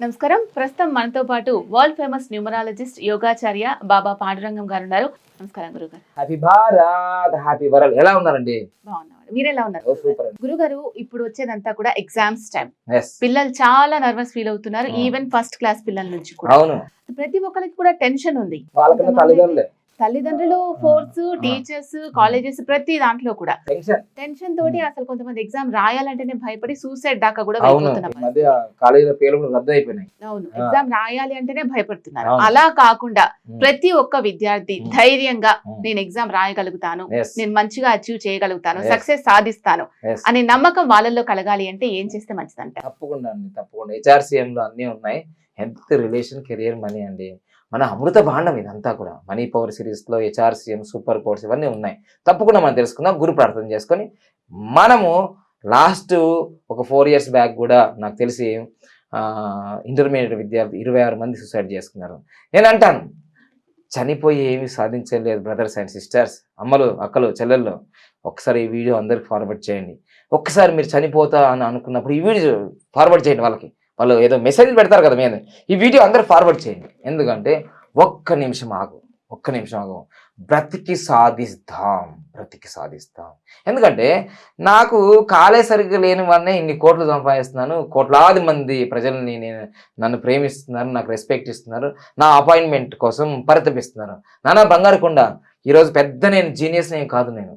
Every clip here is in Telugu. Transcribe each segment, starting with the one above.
నమస్కారం. ప్రస్తుతం మనతో పాటు వరల్డ్ ఫేమస్ న్యూమరాలజిస్ట్ యోగాచార్య babapandurangam గారు ఉన్నారు. నమస్కారం గురుగారు. Happy Bharat, happy world. ఎలా ఉన్నారండి? బాగున్నాడు. మీరు ఎలా ఉన్నారు? సూపర్. గురుగారు, ఇప్పుడు వచ్చేదంతా కూడా ఎగ్జామ్స్ టైం. yes పిల్లలు చాలా నర్వస్ ఫీల్ అవుతున్నారు. ఈవెన్ ఫస్ట్ క్లాస్ పిల్లల నుంచి కూడా. అవును, ప్రతి ఒక్కరికి కూడా టెన్షన్ ఉంది. వాళ్ళకన్నా తల్లిదండ్రులే, తల్లిదండ్రులు, ఫోర్స్, టీచర్స్, కాలేజెస్, ప్రతి దాంట్లో కూడా టెన్షన్ తోటి అసలు కొంతమంది ఎగ్జామ్ రాయాలంటేనే భయపడి సూసైడ్ దాకా కూడా వెళ్ళిపోతున్నారు. కాలేజీలో పేర్లు రద్దు అయిపోయినాయి. అవును, ఎగ్జామ్ రాయాలి అంటేనే భయపడుతున్నారు. అలా కాకుండా ప్రతి ఒక్క విద్యార్థి ధైర్యంగా నేను ఎగ్జామ్ రాయగలుగుతాను, నేను మంచిగా అచీవ్ చేయగలుగుతాను, సక్సెస్ సాధిస్తాను అనే నమ్మకం వాళ్ళల్లో కలగాలి అంటే ఏం చేస్తే మంచిదంట? తప్పకుండా అండి, తప్పకుండా. HRCM లో అన్ని ఉన్నాయి. హెల్త్, రిలేషన్, కెరియర్, మనీ అండి. మన అమృత భాండం ఇదంతా కూడా. మనీ పవర్ సిరీస్లో HRCM, సూపర్ కోర్స్ ఇవన్నీ ఉన్నాయి. తప్పకుండా మనం తెలుసుకుందాం. గురు ప్రార్థన చేసుకొని మనము లాస్ట్ ఒక 4 years బ్యాక్ కూడా నాకు తెలిసి ఇంటర్మీడియట్ విద్యార్థి 26 మంది సూసైడ్ చేసుకున్నారు. నేను అంటాను, చనిపోయి ఏమీ సాధించలేదు బ్రదర్స్ అండ్ సిస్టర్స్, అమ్మలు, అక్కలు, చెల్లెళ్ళు. ఒక్కసారి ఈ వీడియో అందరికి ఫార్వర్డ్ చేయండి. ఒక్కసారి మీరు చనిపోతా అని అనుకున్నప్పుడు ఈ వీడియో ఫార్వర్డ్ చేయండి. వాళ్ళు ఏదో మెసేజ్ పెడతారు కదా మీద, ఈ వీడియో అందరు ఫార్వర్డ్ చేయండి. ఎందుకంటే ఒక్క నిమిషం ఆగు, బ్రతికి సాధిస్తాం. ఎందుకంటే నాకు కాలే సరిగ్గా లేని వాడినే ఇన్ని కోట్లు సంపాదిస్తున్నాను, కోట్లాది మంది ప్రజల్ని నన్ను ప్రేమిస్తున్నారు, నాకు రెస్పెక్ట్ ఇస్తున్నారు, నా అపాయింట్మెంట్ కోసం పరితపిస్తున్నారు. నానా బంగారు కొండ, ఈరోజు పెద్ద నేను జీనియస్ ఏం కాదు, నేను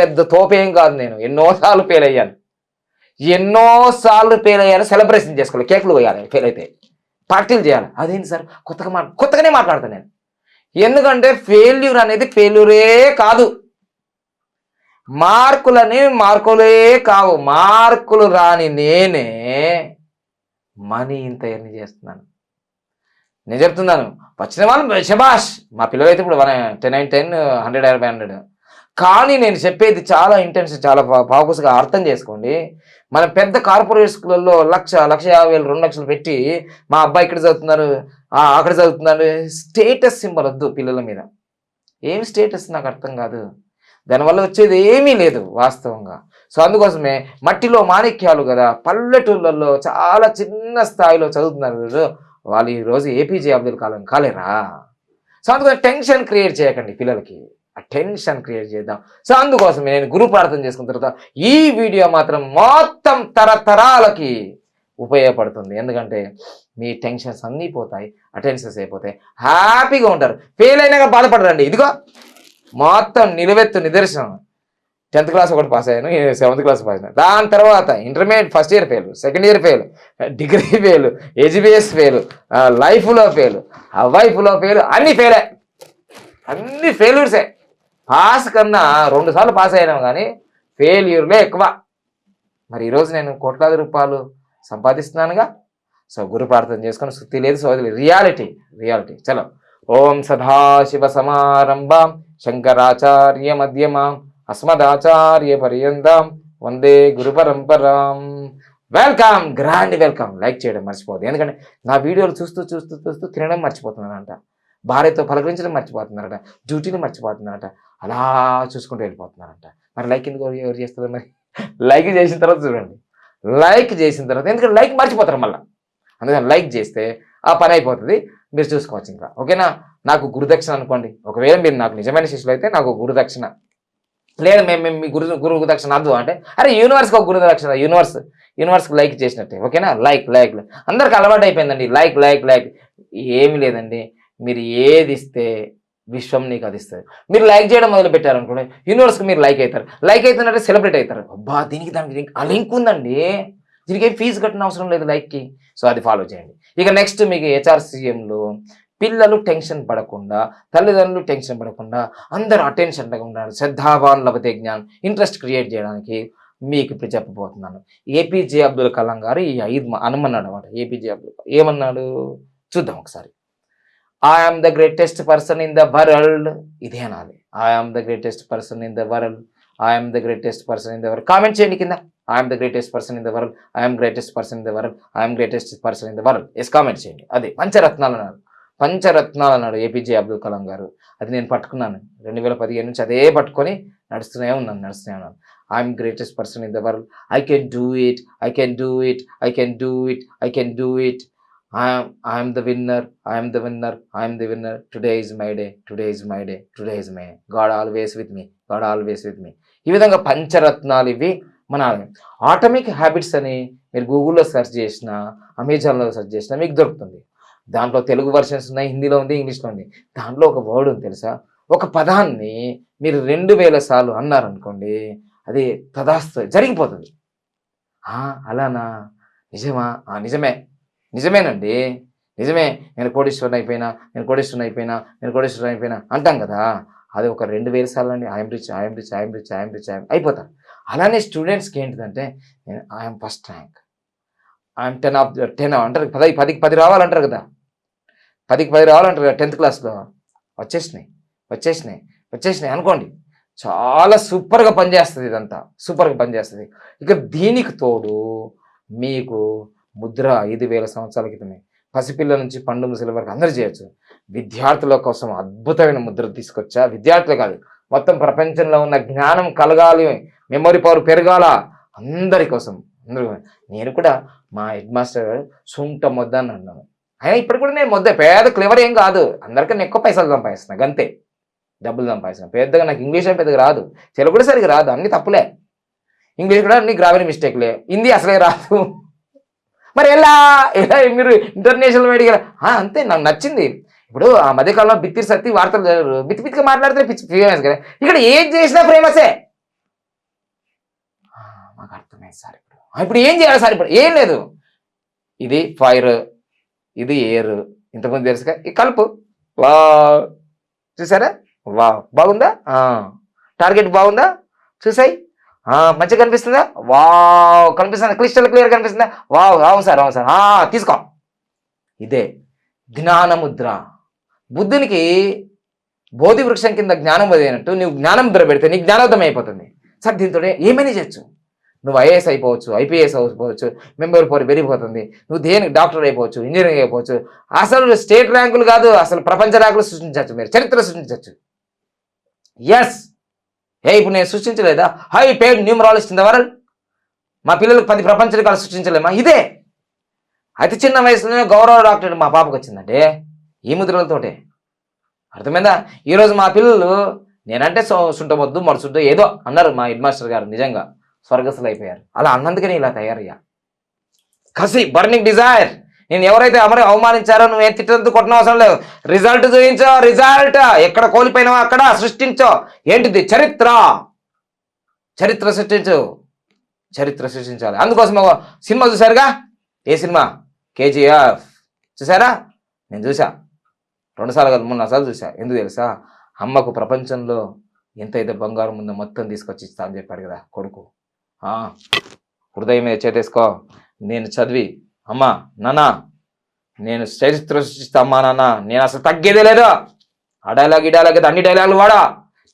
పెద్ద తోపేం కాదు, నేను ఎన్నోసార్లు ఫెయిల్ అయ్యాను, సెలబ్రేషన్ చేసుకోవాలి, కేకులు పోయాలి, ఫెయిల్ అయితే పార్టీలు చేయాలి. అదేంటి సార్ కొత్తగానే మాట్లాడతాను నేను. ఎందుకంటే ఫెయిల్యూర్ అనేది ఫెయిల్యూరే కాదు, మార్కులే కావు. మార్కులు రాని నేనే మనీ ఇంత ఎర్న్ చేస్తున్నాను. నేను చెప్తున్నాను, వచ్చిన వాళ్ళు శబాష్, మా పిల్లలు అయితే ఇప్పుడు 10/10, 100/100. కానీ నేను చెప్పేది చాలా ఇంటెన్షన్, చాలా ఫోకస్గా అర్థం చేసుకోండి. మన పెద్ద కార్పొరేట్స్లలో 1,50,000, 2 లక్షలు పెట్టి మా అబ్బాయి ఇక్కడ చదువుతున్నారు, అక్కడ చదువుతున్నారు, స్టేటస్ సింబల్ వద్దు పిల్లల మీద. ఏం స్టేటస్ నాకు అర్థం కాదు, దానివల్ల వచ్చేది ఏమీ లేదు వాస్తవంగా. సో అందుకోసమే మట్టిలో మాణిక్యాలు కదా, పల్లెటూళ్ళల్లో చాలా చిన్న స్థాయిలో చదువుతున్నారు వాళ్ళు ఈరోజు APJ అబ్దుల్ కలాం కాలేరా. సో అందుకోసం టెన్షన్ క్రియేట్ చేయకండి పిల్లలకి, ఆ టెన్షన్ క్రియేట్ చేద్దాం. సో అందుకోసమే నేను గురు ప్రార్థన చేసుకున్న తర్వాత ఈ వీడియో మాత్రం మొత్తం తరతరాలకి ఉపయోగపడుతుంది. ఎందుకంటే మీ టెన్షన్స్ అన్నీ పోతాయి, అటెన్షన్స్ అయిపోతాయి, హ్యాపీగా ఉంటారు. ఫెయిల్ అయినాక బాధపడరండి. ఇదిగో మొత్తం నిలువెత్తు నిదర్శనం. 10th క్లాస్ ఒకటి పాస్ అయ్యాను, 7th క్లాస్ పాస్ అయ్యాను. దాని తర్వాత intermediate first year fail, second year fail, degree fail, HBS fail, లైఫ్లో ఫెయిల్, వైఫ్లో ఫెయిల్, అన్నీ ఫెయిల్యూర్సే. పాస్ కన్నా 2 సార్లు పాస్ అయినాం కానీ ఫెయిల్యూర్లే ఎక్కువ. మరి ఈరోజు నేను కోట్లాది రూపాయలు సంపాదిస్తున్నానుగా. సో గురు ప్రార్థన చేసుకొని శుద్ధి లేదు, సోదరి రియాలిటీ. చలో. ఓం సదాశివ సమారంభాం శంకరాచార్య మధ్యమాం అస్మదాచార్య పర్యంతం వందే గురు పరంపరాం. Welcome, grand welcome. లైక్ చేయడం మర్చిపోదు, ఎందుకంటే నా వీడియోలు చూస్తూ తినడం మర్చిపోతున్నానంట, భార్యతో పలకరించడం మర్చిపోతున్నారట, డ్యూటీని మర్చిపోతున్నారట, అలా చూసుకుంటూ వెళ్ళిపోతున్నారంట. మరి లైక్ ఎందుకు ఎవరు చేస్తారు? మరి లైక్ చేసిన తర్వాత చూడండి, ఎందుకంటే లైక్ మర్చిపోతారు మళ్ళీ. అందుకని లైక్ చేస్తే ఆ పని అయిపోతుంది, మీరు చూసుకోవచ్చు. ఇంకా ఓకేనా? నాకు గురుదక్షిణ అనుకోండి, ఒకవేళ మీరు నాకు నిజమైన శిష్యులు అయితే నాకు గురుదక్షిణ లేదు, మేము మీ గురు దక్షిణ వద్దు అంటే, అరే యూనివర్స్కి ఒక గురు దక్షిణ, యూనివర్స్కి లైక్ చేసినట్టే. ఓకేనా? లైక్ అందరికి అలవాటు అయిపోయిందండి. లైక్ ఏమి లేదండి, మీరు ఏది ఇస్తే విశ్వం నీకు అది ఇస్తుంది. మీరు లైక్ చేయడం మొదలు పెట్టారనుకోండి, యూనివర్స్కి మీరు లైక్ అవుతున్నట్టే సెలబ్రేట్ అవుతారు. అబ్బా, దానికి ఆ లింక్ ఉందండి, దీనికి ఏం ఫీజు కట్టిన అవసరం లేదు లైక్కి. సో అది ఫాలో చేయండి. ఇక నెక్స్ట్ మీకు HRCMలో పిల్లలు టెన్షన్ పడకుండా, తల్లిదండ్రులు టెన్షన్ పడకుండా, అందరూ అటెన్షన్గా ఉండాలి. శ్రద్ధావాన్ లభతే జ్ఞానం, ఇంట్రెస్ట్ క్రియేట్ చేయడానికి మీకు ఇప్పుడు చెప్పబోతున్నాను. APJ అబ్దుల్ కలాం గారు ఈ 5 అనమన్నాడు అనమాట. APJ అబ్దుల్ కలాం ఏమన్నాడు చూద్దాం ఒకసారి. I'm the greatest person in the world. ఇదే అనాలి, I'm the greatest person in the world, I'm the greatest person in the world. Comment చేయండి కింద, I'm the greatest person in the world, I'm greatest person in the world, I'm greatest person in the world. Yes, comment చేయండి. అదే పంచరత్నాలు అన్నాడు APJ అబ్దుల్ కలాం గారు. అది నేను పట్టుకున్నాను 2015 నుంచి, అదే పట్టుకొని నడుస్తూనే ఉన్నాను. I'm greatest person in the world, I can do it. I'm the winner, I'm the winner, I'm the winner, today is my day, today is my day, today is my God always with me, God always with me. ఈ విధంగా పంచరత్నాలు ఇవి మన ఆటమిక్ హ్యాబిట్స్ అని మీరు గూగుల్లో సెర్చ్ చేసినా, అమెజాన్లో సెర్చ్ చేసినా మీకు దొరుకుతుంది. దాంట్లో తెలుగు వర్షన్స్ ఉన్నాయి, హిందీలో ఉంది, ఇంగ్లీష్లో ఉంది. దాంట్లో ఒక వర్డ్ ఉంది తెలుసా, ఒక పదాన్ని మీరు 2000 సార్లు అన్నారనుకోండి, అది తదాస్తు జరిగిపోతుంది. అలానా, నిజమా? నిజమే, నిజమేనండి, నిజమే. నేను కోటీశ్వరుని అయిపోయినా, నేను కోటీశ్వరుని అయిపోయినా, నేను కోటీశ్వరుని అయిపోయినా అంటాం కదా, అది ఒక 2000 సార్లు అండి I'm rich, I'm rich, I'm rich, I'm rich, I'm అయిపోతారు. అలానే స్టూడెంట్స్కి ఏంటిదంటే నేను I'm first rank, I'm 10 of 10 అంటారు, 10కి 10 రావాలంటారు కదా, 10కి 10 రావాలంటారు కదా 10th క్లాస్లో. వచ్చేసినాయి అనుకోండి, చాలా సూపర్గా పనిచేస్తుంది, ఇదంతా సూపర్గా పనిచేస్తుంది. ఇక దీనికి తోడు మీకు ముద్ర 5000 సంవత్సరాల క్రితమే పసిపిల్లల నుంచి పండు ముసలి వరకు అందరూ చేయొచ్చు. విద్యార్థుల కోసం అద్భుతమైన ముద్ర తీసుకొచ్చా. విద్యార్థులు కాదు, మొత్తం ప్రపంచంలో ఉన్న జ్ఞానం కలగాలి, మెమొరీ పవర్ పెరగాల, అందరి కోసం. నేను కూడా మా హెడ్ మాస్టర్ గారు సొంత మొద్ద అని అన్నాను. అయినా ఇప్పుడు కూడా నేను మొద్ద, పేద క్లెవర్ ఏం కాదు, అందరికన్నా ఎక్కువ పైసలు సంపాదిస్తున్నా, గంతే, డబ్బులు సంపాదిస్తున్నా. పెద్దగా నాకు ఇంగ్లీష్ ఏం పెద్దగా రాదు, తెలుగు కూడా సరిగ్గా రాదు, అన్ని తప్పులే, ఇంగ్లీష్ కూడా అన్ని గ్రామర్ మిస్టేక్లే, హిందీ అసలే రాదు. మరి ఎలా మీరు ఇంటర్నేషనల్ మీడియా అంతే. నాకు నచ్చింది. ఇప్పుడు ఆ మధ్యకాలంలో బిత్తిరి సత్తి వార్తలు బిత్తిగా మాట్లాడితే ఫేమస్ కదా, ఇక్కడ ఏం చేసినా ఫేమసే. మాకు అర్థమైంది సార్. ఇప్పుడు ఏం చేయాలి సార్? ఇప్పుడు ఏం లేదు, ఇది ఫైర్, ఇది ఎయిర్, ఇంతకుముందు తెలుసుగా, ఈ కలుపు, వా చూసారా, వా బాగుందా, టార్గెట్ బాగుందా, చూసాయి, మంచిగా కనిపిస్తుందా, వా కనిపిస్తుందా, క్లిస్టల్ క్లియర్ కనిపిస్తుందా, వా అవును సార్, అవును సార్, తీసుకో. ఇదే జ్ఞానముద్ర. బుద్ధునికి బోధి వృక్షం కింద జ్ఞానం వదిలినట్టు నువ్వు జ్ఞానముద్ర పెడితే నీకు జ్ఞానోదయం అయిపోతుంది సార్. దీంతో ఏమైనా చేయొచ్చు. నువ్వు ఐఏఎస్ అయిపోవచ్చు, ఐపీఎస్ అయిపోవచ్చు, మెంబర్ పవర్ పెరిగిపోతుంది, నువ్వు దేనికి డాక్టర్ అయిపోవచ్చు, ఇంజనీరింగ్ అయిపోవచ్చు. అసలు స్టేట్ ర్యాంకులు కాదు, అసలు ప్రపంచ ర్యాంకులు సృష్టించవచ్చు, మీరు చరిత్ర సృష్టించవచ్చు. ఎస్, ఇప్పుడు నేను సృష్టించలేదా high paid numerologist in the world? మా పిల్లలకు 10 ప్రపంచ రికార్డులు సృష్టించలేమా? ఇదే అతి చిన్న వయసులోనే గౌరవ డాక్టరేట్ మా పాపకు వచ్చిందంటే ఈ ముద్రలతోటే. అర్థమైందా? ఈరోజు మా పిల్లలు నేనంటే సుంటమొద్దు మడుచుంటూ ఏదో అన్నారు మా హెడ్ మాస్టర్ గారు, నిజంగా స్వర్గస్థులు అయిపోయారు. అలా అన్నందుకనే ఇలా తయారయ్యా. కసి, బర్నింగ్ డిజైర్. నేను ఎవరైతే అవమానించారో నువ్వు ఏం తిట్టడంతో కొట్టిన అవసరం లేదు, రిజల్ట్ చూపించో, రిజల్ట్ ఎక్కడ కోల్పోయినావో అక్కడ సృష్టించో. ఏంటిది? చరిత్ర. చరిత్ర సృష్టించు, చరిత్ర సృష్టించాలి. అందుకోసం సినిమా చూసారుగా, ఏ సినిమా? కేజీఎఫ్ చూసారా? నేను చూసా 2 సార్లు కాదు 3-4 సార్లు చూసా. ఎందుకు తెలుసా? అమ్మకు ప్రపంచంలో ఎంతైతే బంగారం ఉందో మొత్తం తీసుకొచ్చి ఇస్తా అని చెప్పాడు కదా కొడుకు. హృదయం మీద చేతేసుకో. నేను చదివి అమ్మా నాన్న నేను చరిత్ర సృష్టిస్తా, అమ్మా నాన్న నేను అసలు తగ్గేదే లేదు. ఆ డైలాగ్ ఈ డైలాగ్ అన్ని డైలాగులు వాడా,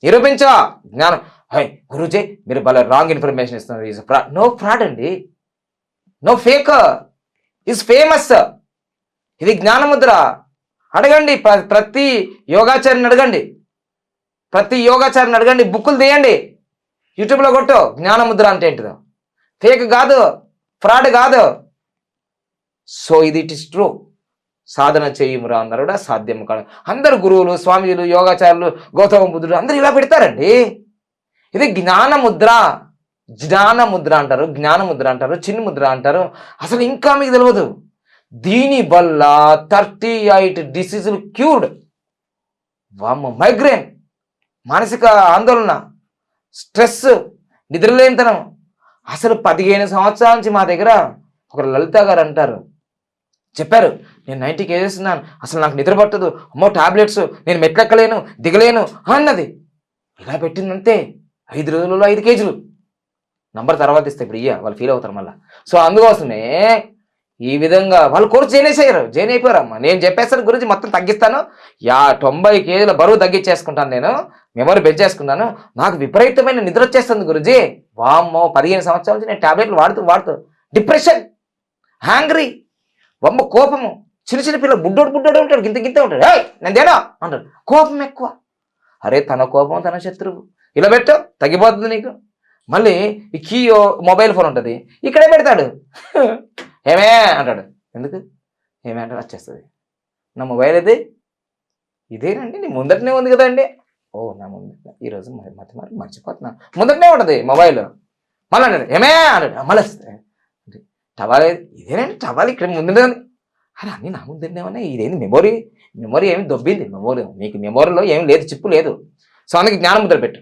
నిరూపించా. జ్ఞానం. హై గురూజీ మీరు భలే రాంగ్ ఇన్ఫర్మేషన్ ఇస్తున్నారు. నో ఫ్రాడ్ అండి, నో ఫేక్, ఈజ్ ఫేమస్. ఇది జ్ఞానముద్ర. అడగండి, ప్రతి యోగాచారిని అడగండి, ప్రతి యోగాచారిని అడగండి, బుక్కులు తీయండి, యూట్యూబ్లో కొట్టు జ్ఞానముద్ర అంటే ఏంటిదో. ఫేక్ కాదు, ఫ్రాడ్ కాదు. సో ఇది ఇట్ ఇస్ ట్రూ. సాధన చేయుమురా అన్నారు కూడా సాధ్యం కాదు. అందరు గురువులు, స్వామీలు, యోగాచారులు, గౌతమ బుద్ధుడు అందరూ ఇలా పెడతారండి. ఇది జ్ఞానముద్ర. జ్ఞానముద్ర అంటారు, జ్ఞానముద్ర అంటారు, చిన్న ముద్ర అంటారు. అసలు ఇంకా మీకు తెలియదు. దీని వల్ల 38 డిసీజులు క్యూర్డ్. మైగ్రేన్, మానసిక ఆందోళన, స్ట్రెస్, నిద్రలేనితనం. అసలు 15 సంవత్సరాల నుంచి మా దగ్గర ఒక లలిత గారు అంటారు, చెప్పారు, నేను 90 kgs ఉన్నాను, అసలు నాకు నిద్ర పట్టదు, అమ్మో టాబ్లెట్స్, నేను మెట్లెక్కలేను, దిగలేను అన్నది. ఇలా పెట్టిందంతే 5 రోజులలో 5 kgs. నంబర్ తర్వాత ఇస్తే ఇప్పుడు వాళ్ళు ఫీల్ అవుతారు మళ్ళీ. సో అందుకోసమే ఈ విధంగా వాళ్ళు కోర్సు జాయిన్ అయిపోయారమ్మా. నేను చెప్పేస్తాను గురించి మొత్తం తగ్గిస్తాను, 90 kgs బరువు తగ్గించేసుకుంటాను, నేను మెమరీ పెంచేసుకున్నాను, నాకు విపరీతమైన నిద్ర వచ్చేస్తుంది గురుజీ. వామ్మో 15 సంవత్సరాల నుంచి నేను టాబ్లెట్లు వాడుతూ డిప్రెషన్, హ్యాంగ్రీ, కోపము. చిన్న పిల్లలు బుడ్డోడు ఉంటాడు, గింత ఉంటాడు, నేను తేడా అంటాడు. కోపం ఎక్కువ. అరే తన కోపం తన శత్రువు. ఇలా పెట్టు తగ్గిపోతుంది నీకు. మళ్ళీ ఈ మొబైల్ ఫోన్ ఉంటుంది, ఇక్కడే పెడతాడు, ఏమే అంటాడు. ఎందుకు? ఏమంటారు వచ్చేస్తుంది. నా మొబైల్ అయితే ఇదేనండి నీ ముందటనే ఉంది కదండి. ఓ నా ముందట ఈరోజు మర్చిపోతున్నాను, ముందటనే ఉంటుంది మొబైల్. మళ్ళీ అన్నాడు ఏమే అన్నాడు, మళ్ళీ టవాల్ ఇదేనండి టవాల్ ఇక్కడ ముందునే ఉంది. అరే అన్నీ నా ముందున్నామన్నా ఇదేంది మెమొరీ ఏమి దొబ్బింది. నీకు మెమొరీలో ఏమి లేదు, చిప్పు లేదు. సో అందుకు జ్ఞానం ముద్ర పెట్టు.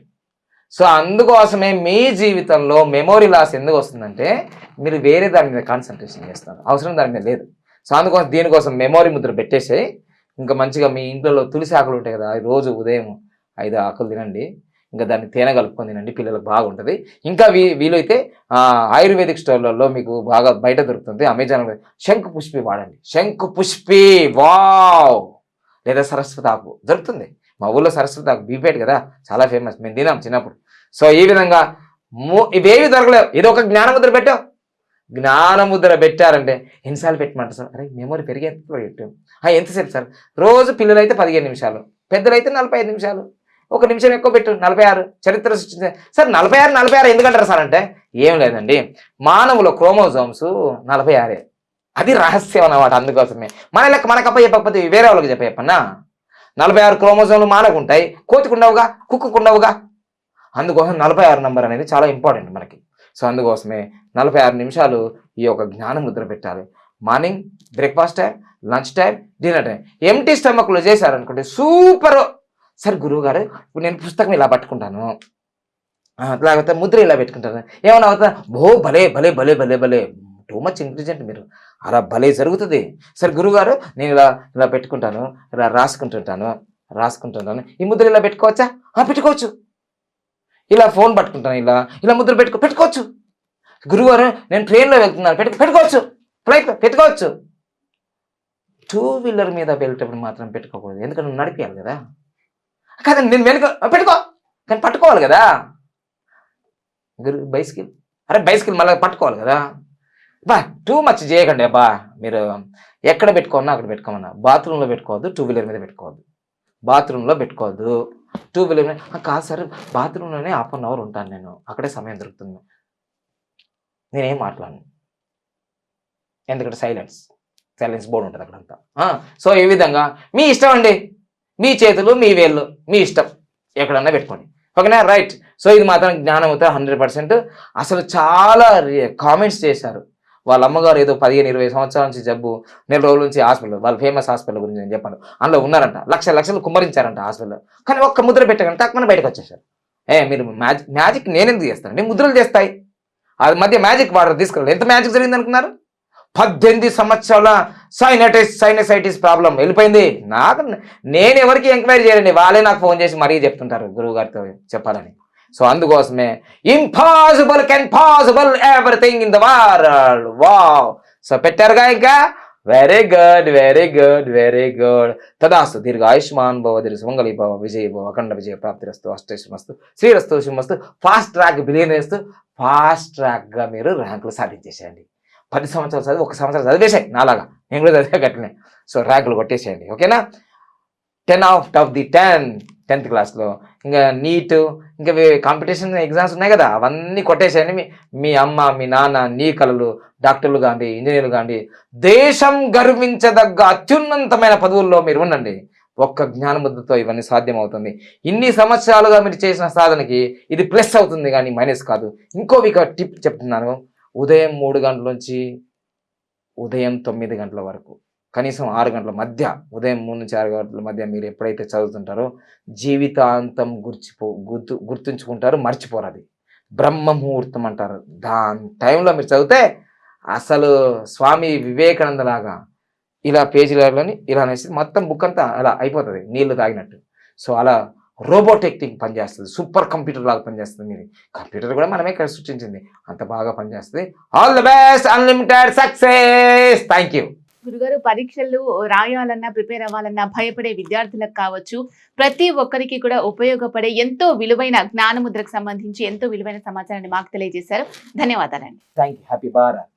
సో అందుకోసమే మీ జీవితంలో మెమొరీ లాస్ ఎందుకు వస్తుందంటే మీరు వేరే దాని మీద కాన్సన్ట్రేషన్ చేస్తారు, అవసరం దాని మీద లేదు. సో అందుకోసం దీనికోసం మెమొరీ ముద్ర పెట్టేసి ఇంకా మంచిగా మీ ఇంట్లో తులసి ఆకులు ఉంటాయి కదా, రోజు ఉదయం 5 ఆకులు తినండి. ఇంకా దాన్ని తేనె కలుపుకొని తినండి, పిల్లలకు బాగుంటుంది. ఇంకా వీలైతే ఆయుర్వేదిక్ స్టోర్లలో మీకు బాగా బయట దొరుకుతుంది, అమెజాన్లో శంకు పుష్పి వాడండి. శంకు పుష్పి వావ్, లేదా సరస్వతి ఆకు దొరుకుతుంది. మా ఊళ్ళో సరస్వతి ఆకు బీపేట్ కదా, చాలా ఫేమస్, మేము తినాం చిన్నప్పుడు. సో ఈ విధంగా ఇవేవి దొరకలేవు, ఇది ఒక జ్ఞానముద్ర పెట్టావు. జ్ఞానముద్ర పెట్టారంటే ఎన్నిసార్లు పెట్టమంటారు సార్? అరే మెమొరీ పెరిగేంత పెట్టాం. ఎంతసేపు సార్? రోజు పిల్లలు అయితే 15 నిమిషాలు, పెద్దలు అయితే 45 నిమిషాలు, 1 నిమిషం ఎక్కువ పెట్టు 46. చరిత్ర సృష్టించే సార్ 46 ఎందుకంటారు సార్ అంటే ఏం లేదండి, మానవుల క్రోమోజోమ్స్ 46. అది రహస్యం అన్నమాట. అందుకోసమే మన లెక్క మనకప్ప చెప్పకపోతే వేరే వాళ్ళకి చెప్పన్నా. 46 క్రోమోజోమ్లు మానకుంటాయి, కోతికుండవుగా, కుక్కుకుండవుగా. అందుకోసం 46 నంబర్ అనేది చాలా ఇంపార్టెంట్ మనకి. సో అందుకోసమే 46 నిమిషాలు ఈ యొక్క జ్ఞానముద్ర పెట్టాలి. Morning breakfast time, lunch time, dinner time. Empty స్టమక్లో చేశారనుకోండి సూపర్. సరే గురువు గారు ఇప్పుడు నేను పుస్తకం ఇలా పట్టుకుంటాను, లేకపోతే ముద్ర ఇలా పెట్టుకుంటాను, ఏమన్నా అవుతా? భలే భలే భలే భలే భలే టూ మచ్ ఇంటెలిజెంట్ మీరు, అలా భలే జరుగుతుంది. సరే గురువుగారు నేను ఇలా పెట్టుకుంటాను, ఇలా రాసుకుంటుంటాను, ఈ ముద్ర ఇలా పెట్టుకోవచ్చా? పెట్టుకోవచ్చు. ఇలా ఫోన్ పట్టుకుంటాను, ఇలా ముద్ర పెట్టుకోవచ్చు. గురువుగారు నేను ట్రైన్లో వెళ్తున్నాను, పెట్టుకోవచ్చు. ఫ్లైట్లో పెట్టుకోవచ్చు. 2 వీలర్ మీద వెళ్ళేటప్పుడు మాత్రం పెట్టుకోకూడదు, ఎందుకంటే నువ్వు నడిపేయాలి కదా. కాదండి నేను పెట్టుకో, కానీ పట్టుకోవాలి కదా. బైసికిల్ మళ్ళీ పట్టుకోవాలి కదా. టూ మచ్ చేయకండి అబ్బా. మీరు ఎక్కడ పెట్టుకోమన్నా అక్కడ పెట్టుకోమన్నా. బాత్రూంలో పెట్టుకోవద్దు, 2 వీలర్ మీద పెట్టుకోవద్దు. బాత్రూంలో పెట్టుకోవద్దు, 2 వీలర్ మీద. కాదు సార్ బాత్రూంలోనే 1/2 అవర్ ఉంటాను నేను, అక్కడే సమయం దొరుకుతుంది, నేనేం మాట్లాడను, ఎందుకంటే సైలెన్స్ బోర్డు ఉంటుంది అక్కడంతా. సో ఈ విధంగా మీ ఇష్టం అండి, మీ చేతులు మీ వేళ్ళు మీ ఇష్టం, ఎక్కడన్నా పెట్టుకోండి. ఓకేనా? రైట్. సో ఇది మాత్రం జ్ఞానం అవుతా 100%. అసలు చాలా కామెంట్స్ చేశారు. వాళ్ళ అమ్మగారు ఏదో 15-20 సంవత్సరాల నుంచి జబ్బు, 4 రోజుల నుంచి హాస్పిటల్, వాళ్ళ ఫేమస్ హాస్పిటల్ గురించి నేను చెప్పాను. అందులో ఉన్నారంట, లక్షలు కుమ్మరించారంట హాస్పిటల్లో. కానీ ఒక్క ముద్ర పెట్టగానే తక్కువ బయటకు వచ్చేసారు. మీరు మ్యాజిక్ నేనెందుకు చేస్తానండి, ముద్రలు చేస్తాయి. అది మధ్య మ్యాజిక్ వాటర్ తీసుకెళ్ళాలి. ఎంత మ్యాజిక్ జరిగింది అనుకున్నారు? 18 సంవత్సరాల సైనసైటిస్ ప్రాబ్లం వెళ్ళిపోయింది. నేను ఎవరికి ఎంక్వైరీ చేయండి, వాళ్ళే నాకు ఫోన్ చేసి మరీ చెప్తుంటారు గురువు గారితో చెప్పాలని. సో అందుకోసమే impossible can possible everything in the world. Wow. So పెట్టారుగా ఇంకా వెరీ గుడ్. తదాస్తు. దీర్ఘ ఆయుష్మాన్ భవ, దీర్ఘ సుమంగళి భవ, విజయ భవ, అఖండ విజయ ప్రాప్తిరస్తు, అష్టైశ్వరస్తు, శ్రీరస్తు, శుభమస్తు. ఫాస్ట్ ట్రాక్ బిలియనర్స్తు, ఫాస్ట్ ట్రాక్గా మీరు ర్యాంకులు సాధించేసేయండి. 10 సంవత్సరాలు చదివి 1 సంవత్సరం చదివేసాయి నాలాగా, నేను కూడా చదివే గట్లనే. సో ర్యాంకులు కొట్టేసేయండి. ఓకేనా? 10 out of the 10th క్లాస్లో. ఇంకా నీట్, ఇంకా కాంపిటీషన్ ఎగ్జామ్స్ ఉన్నాయి కదా, అవన్నీ కొట్టేసేయండి. మీ అమ్మ మీ నాన్న నీ కళలు డాక్టర్లు కాండి, ఇంజనీర్లు కాండి, దేశం గర్వించదగ్గ అత్యున్నతమైన పదవుల్లో మీరు ఉండండి. ఒక్క జ్ఞానముద్రతో ఇవన్నీ సాధ్యం అవుతుంది. ఇన్ని సంవత్సరాలుగా మీరు చేసిన సాధనకి ఇది ప్లస్ అవుతుంది కానీ మైనస్ కాదు. ఇంకో టిప్ చెప్తున్నాను. ఉదయం 3 గంటల నుంచి ఉదయం 9 గంటల వరకు, కనీసం 6 గంటల మధ్య, ఉదయం 3 నుంచి 6 గంటల మధ్య మీరు ఎప్పుడైతే చదువుతుంటారో జీవితాంతం గుర్తుంచుకుంటారు, మర్చిపోరు. అది బ్రహ్మ ముహూర్తం అంటారు. దాని టైంలో మీరు చదివితే అసలు స్వామి వివేకానంద లాగా ఇలా పేజీలని ఇలా అనేసి మొత్తం బుక్ అంతా అలా అయిపోతుంది, నీళ్లు తాగినట్టు. సో అలా రోబోటెక్టింగ్ పనిచేస్తుంది, సూపర్ కంప్యూటర్ లాగా పనిచేస్తుంది. మీది కంప్యూటర్ కూడా మనమే సృష్టించింది, అంత బాగా పనిచేస్తుంది. All the best, unlimited success. Thank you. గురుగారు, పరీక్షలు రాయాలన్నా ప్రిపేర్ అవ్వాలన్నా భయపడే విద్యార్థులకు కావచ్చు, ప్రతి ఒక్కరికి కూడా ఉపయోగపడే ఎంతో విలువైన జ్ఞానముద్రకు సంబంధించి ఎంతో విలువైన సమాచారాన్ని మాకు తెలియజేశారు. ధన్యవాదాలండి. Thank you. హ్యాపీ భారత్.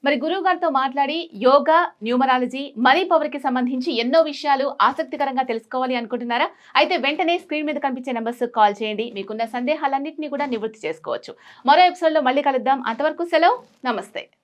మరి గురువు గారితో మాట్లాడి యోగా, న్యూమరాలజీ, మనీ పవర్ కి సంబంధించి ఎన్నో విషయాలు ఆసక్తికరంగా తెలుసుకోవాలి అనుకుంటున్నారా? అయితే వెంటనే స్క్రీన్ మీద కనిపించే నెంబర్స్ కాల్ చేయండి. మీకున్న సందేహాలన్నింటినీ కూడా నివృత్తి చేసుకోవచ్చు. మరో ఎపిసోడ్ లో మళ్ళీ కలుద్దాం. అంతవరకు సెలవు. నమస్తే.